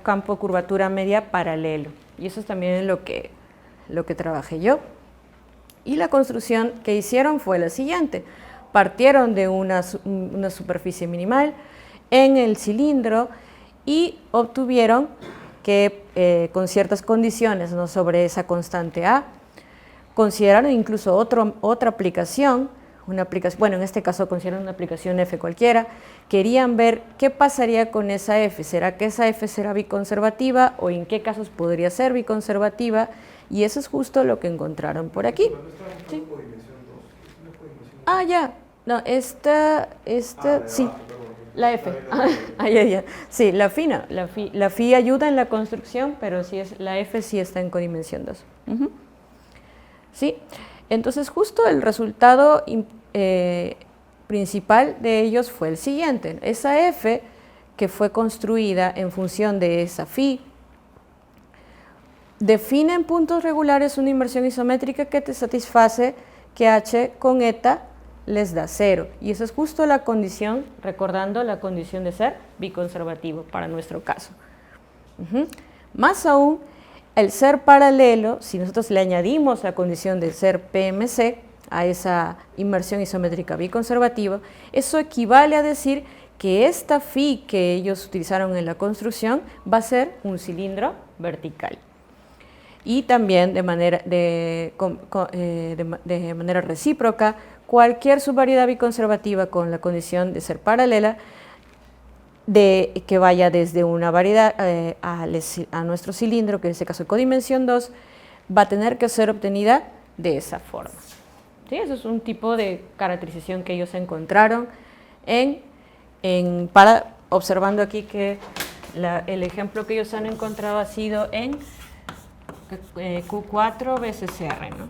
campo curvatura media paralelo. Y eso también es lo que trabajé yo. Y la construcción que hicieron fue la siguiente. Partieron de una superficie minimal en el cilindro y obtuvieron que con ciertas condiciones, ¿no?, sobre esa constante A, consideraron incluso otra aplicación, bueno, en este caso consideraron una aplicación F cualquiera, querían ver qué pasaría con esa F, ¿será que esa F será biconservativa o en qué casos podría ser biconservativa? Y eso es justo lo que encontraron por aquí. ¿Sí? Ya, no, sí. La F. Sí, la Fi no. La Fi ayuda en la construcción, pero sí la F sí está en codimensión 2. Sí, entonces justo el resultado principal de ellos fue el siguiente. Esa F que fue construida en función de esa Fi, define en puntos regulares una inversión isométrica que te satisface que H con eta les da 0. Y esa es justo la condición, recordando la condición de ser biconservativo para nuestro caso. Más aún, el ser paralelo, si nosotros le añadimos la condición de ser PMC a esa inversión isométrica biconservativa, eso equivale a decir que esta Fi que ellos utilizaron en la construcción va a ser un cilindro vertical. Y también de manera recíproca, cualquier subvariedad biconservativa con la condición de ser paralela, que vaya desde una variedad a nuestro cilindro, que en este caso es codimensión 2, va a tener que ser obtenida de esa forma. ¿Sí? Eso es un tipo de caracterización que ellos encontraron observando aquí que el ejemplo que ellos han encontrado ha sido en Q4 BCCR, ¿no?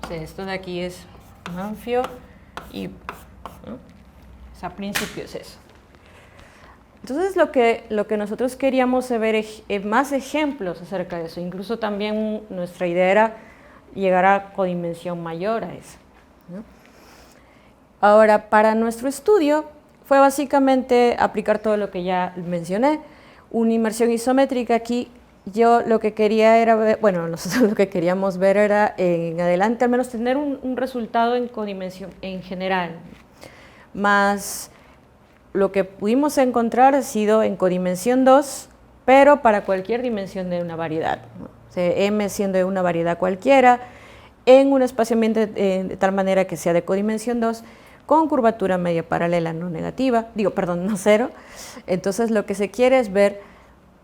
O sea, esto de aquí es Manfio y a principio es eso. Entonces lo que nosotros queríamos ver es más ejemplos acerca de eso. Incluso también nuestra idea era llegar a codimensión mayor a eso, ¿no? Ahora, para nuestro estudio fue básicamente aplicar todo lo que ya mencioné, una inmersión isométrica. Aquí yo lo que quería era ver, bueno, nosotros lo que queríamos ver era en adelante al menos tener un resultado en codimensión en general, más lo que pudimos encontrar ha sido en codimensión 2, pero para cualquier dimensión de una variedad, ¿no? O sea, M siendo de una variedad cualquiera, en un espaciamiento de tal manera que sea de codimensión 2, con curvatura media paralela no negativa, no cero. Entonces lo que se quiere es ver,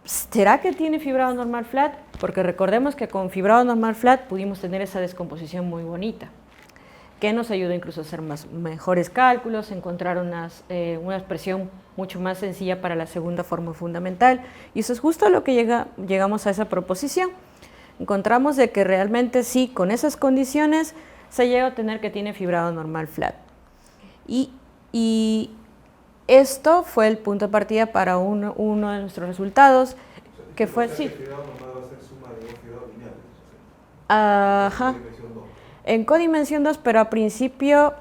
¿será que tiene fibrado normal flat? Porque recordemos que con fibrado normal flat pudimos tener esa descomposición muy bonita, que nos ayudó incluso a hacer mejores cálculos, encontrar una expresión mucho más sencilla para la segunda forma fundamental. Y eso es justo a lo que llegamos a esa proposición. Encontramos de que realmente sí, con esas condiciones, se llega a tener que tiene fibrado normal flat. Y esto fue el punto de partida para uno de nuestros resultados, que fue, sí. El fibrado normal va a ser suma de dos fibrados lineales. Ajá. En codimensión 2, pero a principio,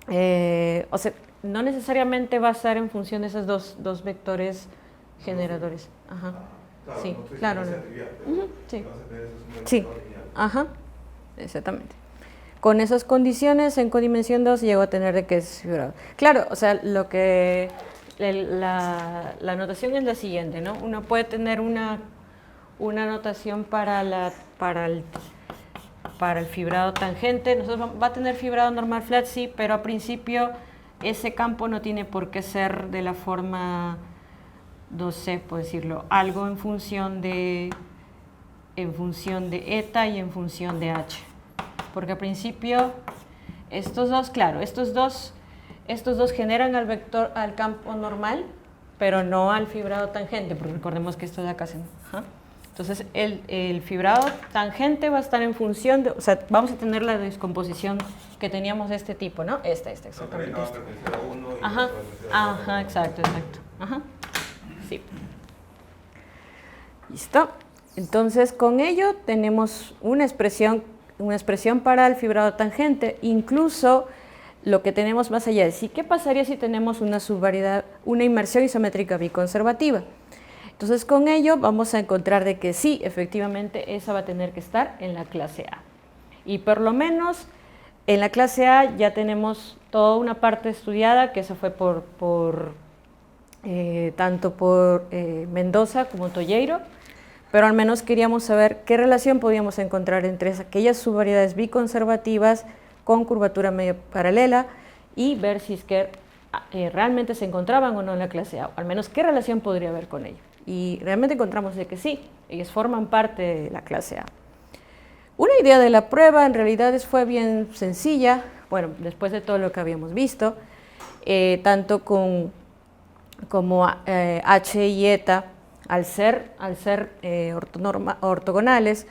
o sea, no necesariamente va a estar en función de esos dos vectores generadores. Ajá. Claro, sí, no claro. No. Sí. Sí. Ajá. Exactamente. Con esas condiciones, en codimensión 2 llegó a tener de que es fibrado. Claro, o sea, la notación es la siguiente, ¿no? Uno puede tener una notación para el fibrado tangente. Va a tener fibrado normal flat, sí, pero a principio ese campo no tiene por qué ser de la forma, no sé, puedo decirlo, algo en función de eta y en función de h. Porque al principio estos dos generan al campo normal, pero no al fibrado tangente, porque recordemos que esto de acá se... Entonces, el fibrado tangente va a estar en función de, o sea, vamos a tener la descomposición que teníamos de este tipo, ¿no? Esta, exactamente. Ajá, exacto. Ajá. Sí. Listo. Entonces, con ello tenemos una expresión para el fibrado tangente. Incluso lo que tenemos más allá de sí, ¿qué pasaría si tenemos una subvariedad, una inmersión isométrica biconservativa? Entonces, con ello vamos a encontrar de que sí, efectivamente, esa va a tener que estar en la clase A. Y por lo menos en la clase A ya tenemos toda una parte estudiada, que eso fue tanto por Mendoza como Tolleiro, pero al menos queríamos saber qué relación podíamos encontrar entre aquellas subvariedades biconservativas con curvatura media paralela y ver si es que realmente se encontraban o no en la clase A, o al menos qué relación podría haber con ello. Y realmente encontramos de que sí, ellos forman parte de la clase A. Una idea de la prueba en realidad fue bien sencilla, bueno, después de todo lo que habíamos visto, tanto con como H y eta, al ser ortogonales,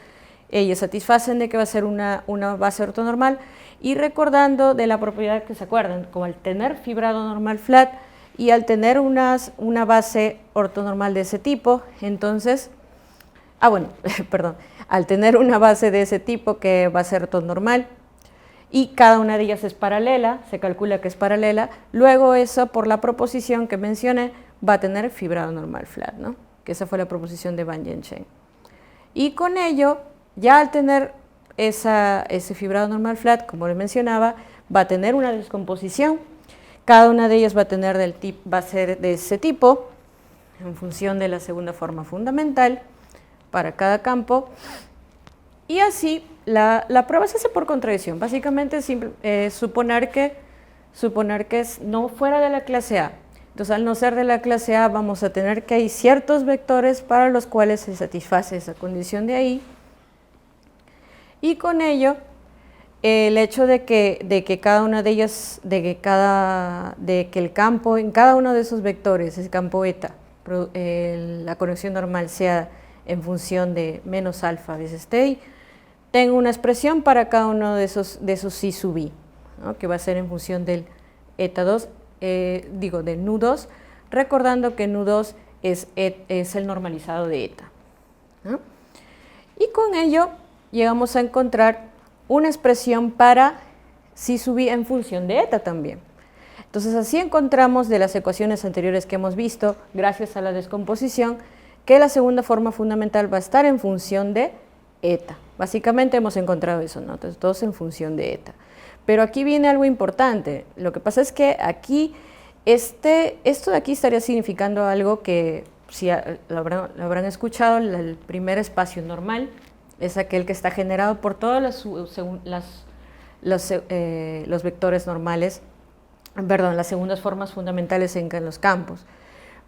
ellos satisfacen de que va a ser una base ortonormal, y recordando de la propiedad que se acuerdan, como al tener fibrado normal flat y al tener una base ortonormal de ese tipo, entonces, perdón, al tener una base de ese tipo que va a ser ortonormal, y cada una de ellas es paralela, se calcula que es paralela, luego eso, por la proposición que mencioné, va a tener fibrado normal flat, ¿no? Que esa fue la proposición de Van Jenschen. Y con ello, ya al tener ese fibrado normal flat, como les mencionaba, va a tener una descomposición, cada una de ellas va a ser de ese tipo, en función de la segunda forma fundamental, para cada campo, y así la prueba se hace por contradicción. Básicamente es suponer que es no fuera de la clase A. Entonces, al no ser de la clase A, vamos a tener que hay ciertos vectores para los cuales se satisface esa condición de ahí, y con ello el hecho de que cada una de ellas, de que el campo en cada uno de esos vectores, el campo eta, la conexión normal sea en función de menos alfa veces t, tengo una expresión para cada uno de esos psi sub i, ¿no? Que va a ser en función del eta 2, del nu 2, recordando que nu 2 es el normalizado de eta, ¿no? Y con ello llegamos a encontrar una expresión para psi sub i en función de eta también. Entonces así encontramos de las ecuaciones anteriores que hemos visto, gracias a la descomposición, que la segunda forma fundamental va a estar en función de eta. Básicamente hemos encontrado eso, ¿no? Entonces, todos en función de eta. Pero aquí viene algo importante. Lo que pasa es que aquí, esto de aquí estaría significando algo que, si lo habrán escuchado, el primer espacio normal es aquel que está generado por todos los vectores normales, perdón, las segundas formas fundamentales en los campos.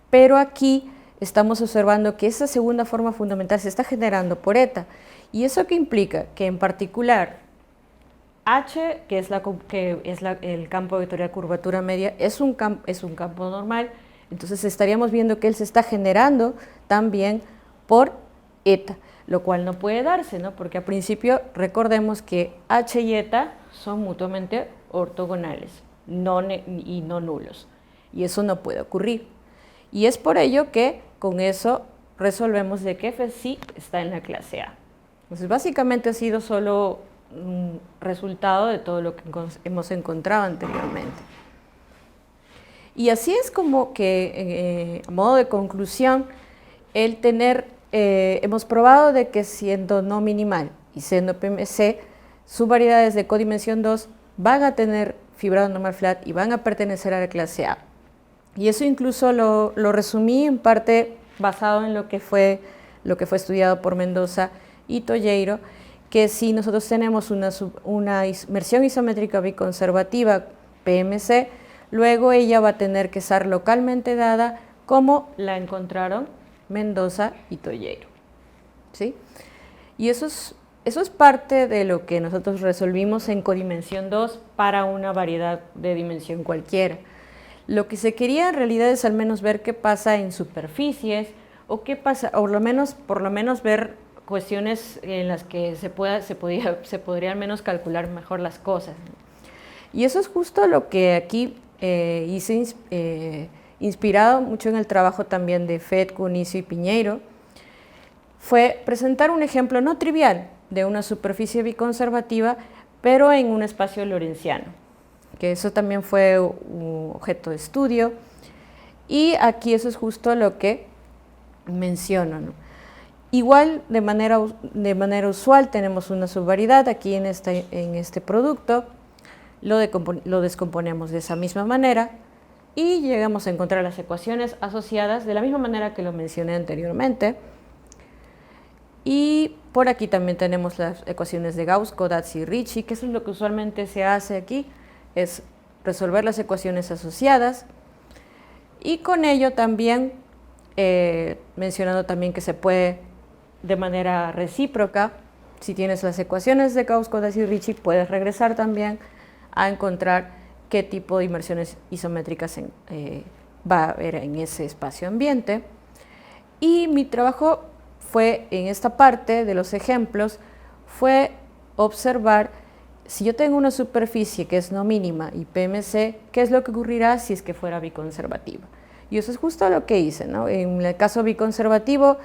Pero aquí estamos observando que esa segunda forma fundamental se está generando por eta. ¿Y eso qué implica? Que en particular H, que es el campo vectorial curvatura media, es un campo normal, entonces estaríamos viendo que él se está generando también por eta, lo cual no puede darse, ¿no? Porque al principio recordemos que H y eta son mutuamente ortogonales y no nulos, y eso no puede ocurrir. Y es por ello que con eso resolvemos de que F sí está en la clase A. Entonces básicamente ha sido solo un resultado de todo lo que hemos encontrado anteriormente. Y así es como que, a modo de conclusión, hemos probado de que siendo no minimal y siendo PMC, subvariedades de codimensión 2 van a tener fibrado normal flat y van a pertenecer a la clase A. Y eso incluso lo resumí en parte basado en lo que fue estudiado por Mendoza y Tolleiro, que si nosotros tenemos una inmersión isométrica biconservativa PMC, luego ella va a tener que estar localmente dada como la encontraron Mendoza y Tolleiro, ¿sí? Y eso es parte de lo que nosotros resolvimos en codimensión 2 para una variedad de dimensión cualquiera. Lo que se quería en realidad es al menos ver qué pasa en superficies, o qué pasa, o por lo menos ver cuestiones en las que se podría al menos calcular mejor las cosas. Y eso es justo lo que aquí hice, inspirado mucho en el trabajo también de Fed, Cunicio y Piñeiro, fue presentar un ejemplo no trivial de una superficie biconservativa, pero en un espacio lorentziano, que eso también fue un objeto de estudio, y aquí eso es justo lo que menciono, ¿no? Igual, de manera usual, tenemos una subvariedad aquí en este producto, lo descomponemos de esa misma manera y llegamos a encontrar las ecuaciones asociadas de la misma manera que lo mencioné anteriormente. Y por aquí también tenemos las ecuaciones de Gauss, Kodazzi y Ricci, que eso es lo que usualmente se hace aquí, es resolver las ecuaciones asociadas, y con ello también mencionando también que se puede de manera recíproca, si tienes las ecuaciones de Gauss, Kodazzi y Ricci, puedes regresar también a encontrar qué tipo de inmersiones isométricas va a haber en ese espacio ambiente. Y mi trabajo fue, en esta parte de los ejemplos, fue observar si yo tengo una superficie que es no mínima y PMC, ¿qué es lo que ocurrirá si es que fuera biconservativa? Y eso es justo lo que hice, ¿no? En el caso biconservativo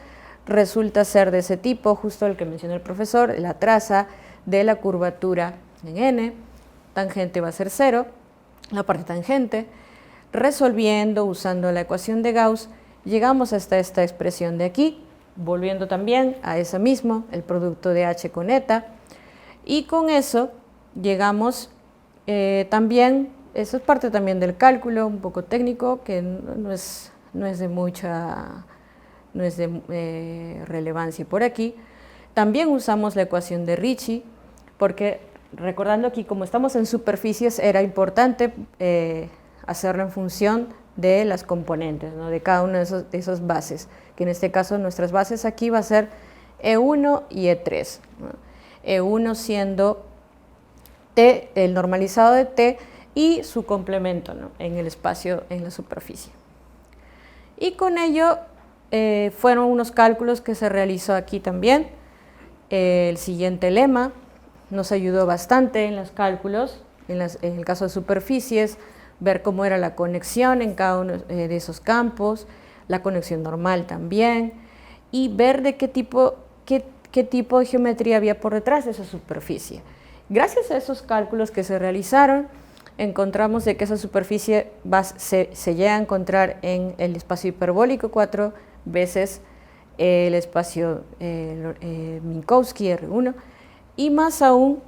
resulta ser de ese tipo, justo el que mencionó el profesor, la traza de la curvatura en N, tangente va a ser 0, la parte tangente, resolviendo, usando la ecuación de Gauss, llegamos hasta esta expresión de aquí, volviendo también a esa mismo, el producto de H con eta, y con eso llegamos también, eso es parte también del cálculo, un poco técnico, que no es de mucha, relevancia por aquí. También usamos la ecuación de Ricci, porque recordando aquí, como estamos en superficies, era importante hacerlo en función de las componentes, ¿no? De cada una de esas bases, que en este caso nuestras bases aquí va a ser E1 y E3, ¿no? E1 siendo T, el normalizado de T, y su complemento, ¿no? En el espacio, en la superficie. Y con ello fueron unos cálculos que se realizó aquí también. El siguiente lema nos ayudó bastante en los cálculos, en el caso de superficies, ver cómo era la conexión en cada uno de esos campos, la conexión normal también, y ver de qué tipo de geometría había por detrás de esa superficie. Gracias a esos cálculos que se realizaron, encontramos de que esa superficie se llega a encontrar en el espacio hiperbólico 4 veces el espacio Minkowski R1, y más aún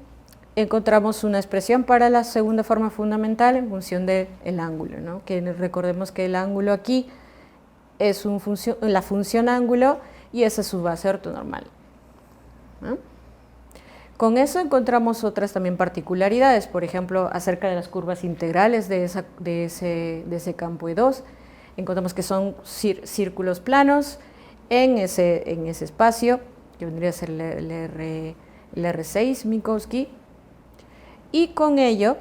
encontramos una expresión para la segunda forma fundamental en función del ángulo, ¿no? Que recordemos que el ángulo aquí es la función ángulo y esa es su base ortonormal, ¿no? Con eso encontramos otras también particularidades, por ejemplo, acerca de las curvas integrales de ese campo E2. Encontramos que son círculos planos en ese espacio, que vendría a ser el R6 Minkowski, y con ello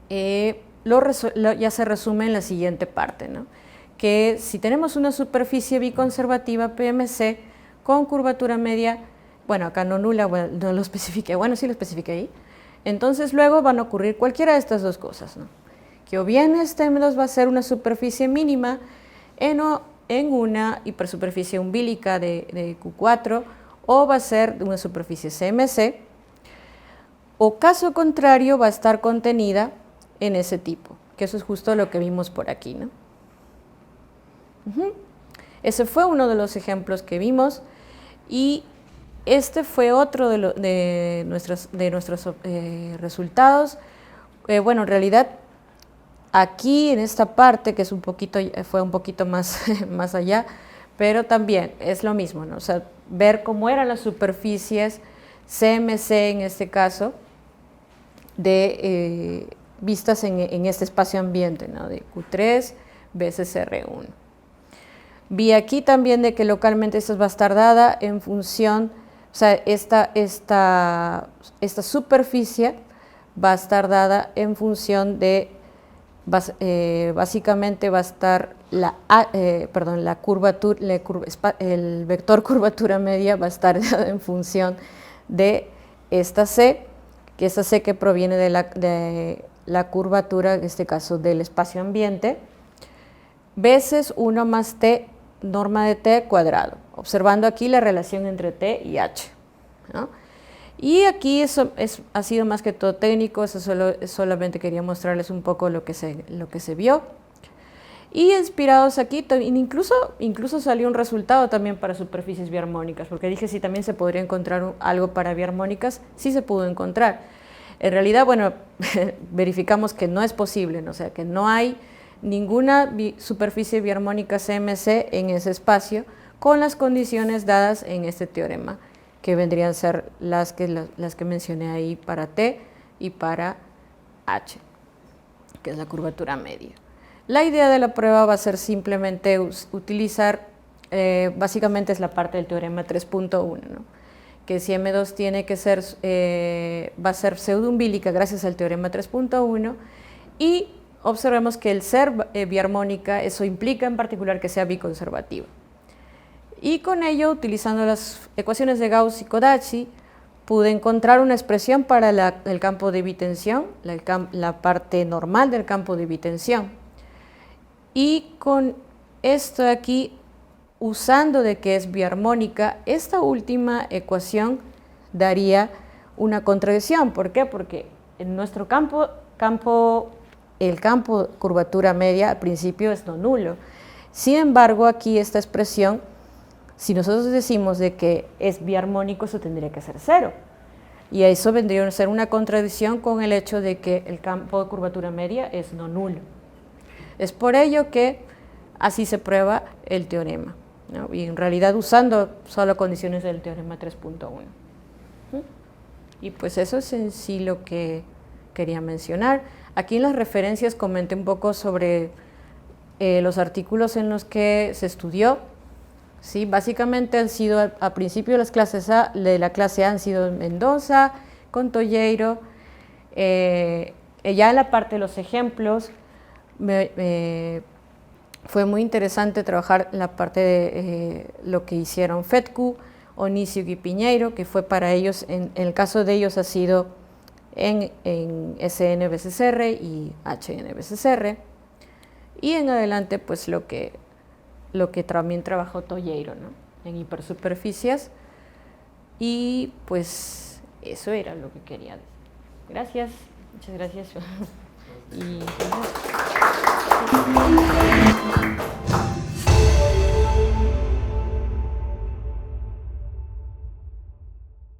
ya se resume en la siguiente parte, ¿no? Que si tenemos una superficie biconservativa PMC con curvatura media, bueno, acá no nula, bueno, no lo especifiqué, bueno, sí lo especifiqué ahí, entonces luego van a ocurrir cualquiera de estas dos cosas, ¿no? Que o bien este M2 va a ser una superficie mínima en una hipersuperficie umbilical de Q4, o va a ser una superficie CMC, o caso contrario va a estar contenida en ese tipo, que eso es justo lo que vimos por aquí, ¿no? Ese fue uno de los ejemplos que vimos, y este fue otro de nuestros resultados. Bueno, en realidad aquí en esta parte, que fue un poquito más, más allá, pero también es lo mismo, ¿no? O sea, ver cómo eran las superficies CMC en este caso, vistas en este espacio ambiente, ¿no? De Q3 veces R1. Vi aquí también de que localmente esto va a estar dada en función, o sea, esta superficie va a estar dada en función de, básicamente va a estar la curvatura, el vector curvatura media va a estar dado en función de esta C, que proviene de la curvatura, en este caso del espacio ambiente, veces 1 más T, norma de T cuadrado, observando aquí la relación entre T y H, ¿no? Y aquí eso ha sido más que todo técnico, eso solamente quería mostrarles un poco lo que se vio. Y inspirados aquí, incluso salió un resultado también para superficies biarmónicas, porque dije si también se podría encontrar algo para biarmónicas, sí se pudo encontrar. En realidad, bueno, verificamos que no es posible, ¿no? O sea, que no hay ninguna superficie biarmónica CMC en ese espacio con las condiciones dadas en este teorema, que vendrían a ser las que mencioné ahí para T y para H, que es la curvatura media. La idea de la prueba va a ser simplemente utilizar, básicamente es la parte del teorema 3.1, ¿no? Que si M2 tiene que ser, va a ser pseudoumbilica gracias al teorema 3.1, y observemos que el ser biarmónica, eso implica en particular que sea biconservativa. Y con ello, utilizando las ecuaciones de Gauss y Kodachí, pude encontrar una expresión para el campo de bitensión, la parte normal del campo de bitensión. Y con esto aquí, usando de que es biarmónica, esta última ecuación daría una contradicción. ¿Por qué? Porque en nuestro el campo curvatura media al principio es no nulo. Sin embargo, aquí esta expresión, si nosotros decimos de que es biarmónico, eso tendría que ser 0. Y eso vendría a ser una contradicción con el hecho de que el campo de curvatura media es no nulo. Es por ello que así se prueba el teorema, ¿no? Y en realidad usando solo condiciones del teorema 3.1. Y pues eso es en sí lo que quería mencionar. Aquí en las referencias comenté un poco sobre los artículos en los que se estudió. Sí, básicamente han sido, a principio de las clases de la clase A han sido Mendoza, con Toyeiro. Ya en la parte de los ejemplos, fue muy interesante trabajar la parte de lo que hicieron Fetcu, Onicio y Piñeiro, que fue para ellos, en el caso de ellos ha sido en SN-BCCR y HN-BCCR. Y en adelante, pues lo que también trabajó Toyeiro, ¿no? En hipersuperficies. Y pues eso era lo que quería decir. Gracias, muchas gracias. Y,